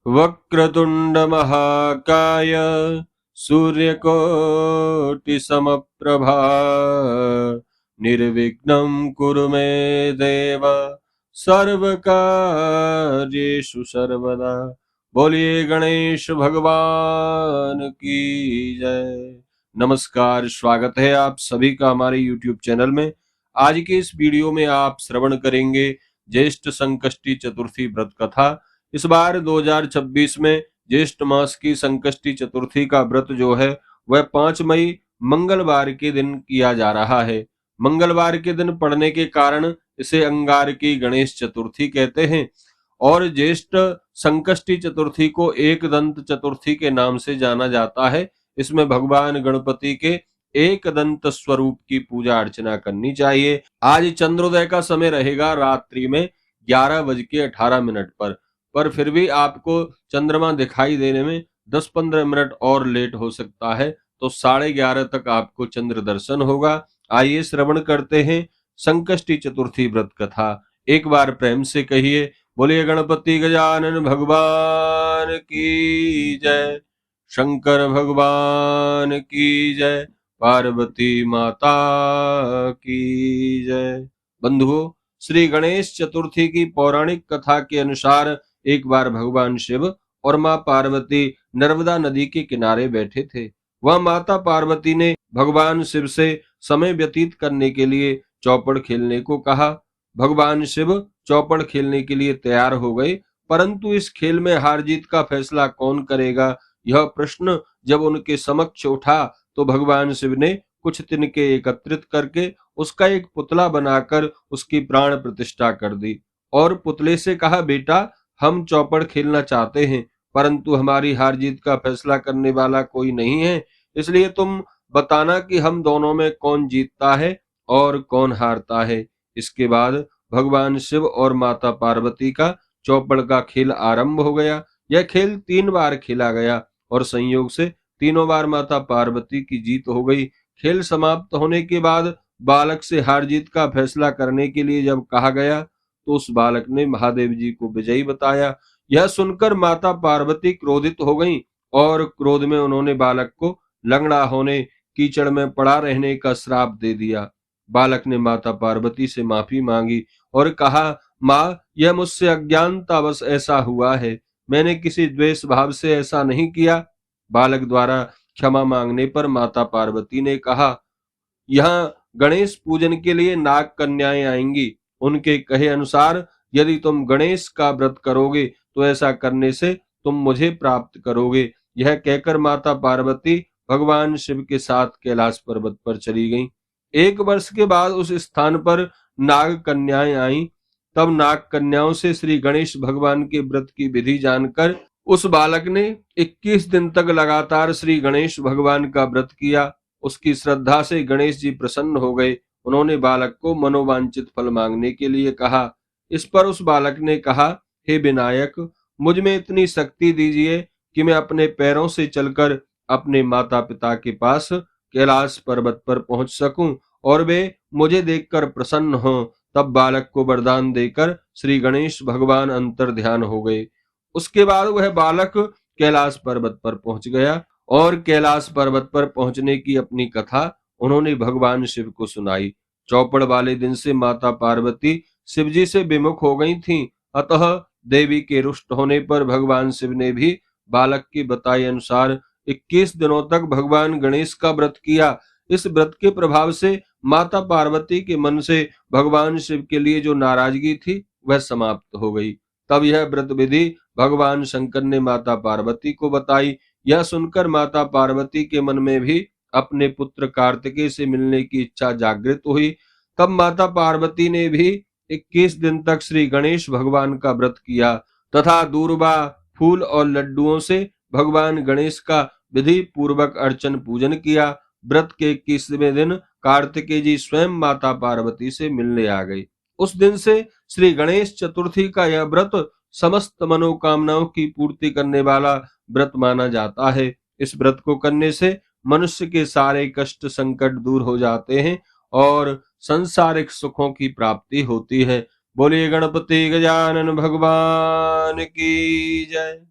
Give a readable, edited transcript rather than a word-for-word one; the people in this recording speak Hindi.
वक्रतुंड महाकाय सूर्यकोटि समप्रभा निर्विघ्नं कुरु मे देव सर्वकार्येषु सर्वदा। बोलिए गणेश भगवान की जय। नमस्कार, स्वागत है आप सभी का हमारे YouTube चैनल में। आज के इस वीडियो में आप श्रवण करेंगे ज्येष्ठ संकष्टी चतुर्थी व्रत कथा। इस बार 2026 में ज्येष्ठ मास की संकष्टी चतुर्थी का व्रत जो है वह 5 मई मंगलवार के दिन किया जा रहा है। मंगलवार के दिन पड़ने के कारण इसे अंगारकी गणेश चतुर्थी कहते हैं और ज्येष्ठ संकष्टी चतुर्थी को एकदंत चतुर्थी के नाम से जाना जाता है। इसमें भगवान गणपति के एक दंत स्वरूप की पूजा अर्चना करनी चाहिए। आज चंद्रोदय का समय रहेगा रात्रि में 11:18 पर फिर भी आपको चंद्रमा दिखाई देने में 10-15 मिनट और लेट हो सकता है, तो 11:30 तक आपको चंद्र दर्शन होगा। आइए श्रवण करते हैं संकष्टी चतुर्थी व्रत कथा। एक बार प्रेम से कहिए, बोलिए गणपति गजानन भगवान की जय, शंकर भगवान की जय, पार्वती माता की जय। बंधुओं, श्री गणेश चतुर्थी की पौराणिक कथा के अनुसार एक बार भगवान शिव और मां पार्वती नर्मदा नदी के किनारे बैठे थे। वह माता पार्वती ने भगवान शिव से समय व्यतीत करने के लिए चौपड़ खेलने को कहा। भगवान शिव चौपड़ खेलने के लिए तैयार हो गए, परंतु इस खेल में हार जीत का फैसला कौन करेगा, यह प्रश्न जब उनके समक्ष उठा तो भगवान शिव ने कुछ तिनके एकत्रित करके उसका एक पुतला बनाकर उसकी प्राण प्रतिष्ठा कर दी और पुतले से कहा, बेटा हम चौपड़ खेलना चाहते हैं, परंतु हमारी हार जीत का फैसला करने वाला कोई नहीं है, इसलिए तुम बताना कि हम दोनों में कौन जीतता है और कौन हारता है। इसके बाद भगवान शिव और माता पार्वती का चौपड़ का खेल आरंभ हो गया। यह खेल 3 बार खेला गया और संयोग से तीनों बार माता पार्वती की जीत हो गई। खेल समाप्त होने के बाद बालक से हार जीत का फैसला करने के लिए जब कहा गया तो उस बालक ने महादेव जी को विजयी बताया। यह सुनकर माता पार्वती क्रोधित हो गईं और क्रोध में उन्होंने बालक को लंगड़ा होने, कीचड़ में पड़ा रहने का श्राप दे दिया। बालक ने माता पार्वती से माफी मांगी और कहा, माँ, यह मुझसे अज्ञानतावश ऐसा हुआ है, मैंने किसी द्वेष भाव से ऐसा नहीं किया। बालक द्वारा क्षमा मांगने पर माता पार्वती ने कहा, यहाँ गणेश पूजन के लिए नाग कन्याएं आएंगी, उनके कहे अनुसार यदि तुम गणेश का व्रत करोगे तो ऐसा करने से तुम मुझे प्राप्त करोगे। यह कहकर माता पार्वती भगवान शिव के साथ कैलाश पर्वत पर चली गईं। 1 वर्ष के बाद उस स्थान पर नाग कन्याएं आईं। तब नाग कन्याओं से श्री गणेश भगवान के व्रत की विधि जानकर उस बालक ने 21 दिन तक लगातार श्री गणेश भगवान का व्रत किया। उसकी श्रद्धा से गणेश जी प्रसन्न हो गए। उन्होंने बालक को मनोवांछित फल मांगने के लिए कहा। इस पर उस बालक ने कहा, हे विनायक, मुझ में इतनी शक्ति दीजिए कि मैं अपने पैरों से चलकर अपने माता पिता के पास कैलाश पर्वत पर पहुंच सकूं और वे मुझे देखकर प्रसन्न हों। तब बालक को वरदान देकर श्री गणेश भगवान अंतर ध्यान हो गए। उसके बाद वह बालक कैलाश पर्वत पर पहुंच गया और कैलाश पर्वत पर पहुंचने की अपनी कथा उन्होंने भगवान शिव को सुनाई। चौपड़ वाले दिन से माता पार्वती शिवजी से विमुख हो गई थीं, अतः देवी के रुष्ट होने पर भगवान शिव ने भी बालक की बताई अनुसार 21 दिनों तक भगवान गणेश का व्रत किया। इस व्रत के प्रभाव से माता पार्वती के मन से भगवान शिव के लिए जो नाराजगी थी वह समाप्त हो गई। तब यह व्रत विधि भगवान शंकर ने माता पार्वती को बताई। यह सुनकर माता पार्वती के मन में भी अपने पुत्र कार्तिकेय से मिलने की इच्छा जागृत हुई। तब माता पार्वती ने भी 21 दिन तक श्री गणेश भगवान का व्रत किया तथा दूर्वा, फूल और लड्डुओं से भगवान गणेश का विधि पूर्वक अर्चन पूजन किया। व्रत के 21वें दिन कार्तिकेय जी स्वयं माता पार्वती से मिलने आ गए। उस दिन से श्री गणेश चतुर्थी का यह व्रत समस्त मनोकामनाओं की पूर्ति करने वाला व्रत माना जाता है। इस व्रत को करने से मनुष्य के सारे कष्ट संकट दूर हो जाते हैं और संसारिक सुखों की प्राप्ति होती है। बोलिए गणपति गजानन भगवान की जय।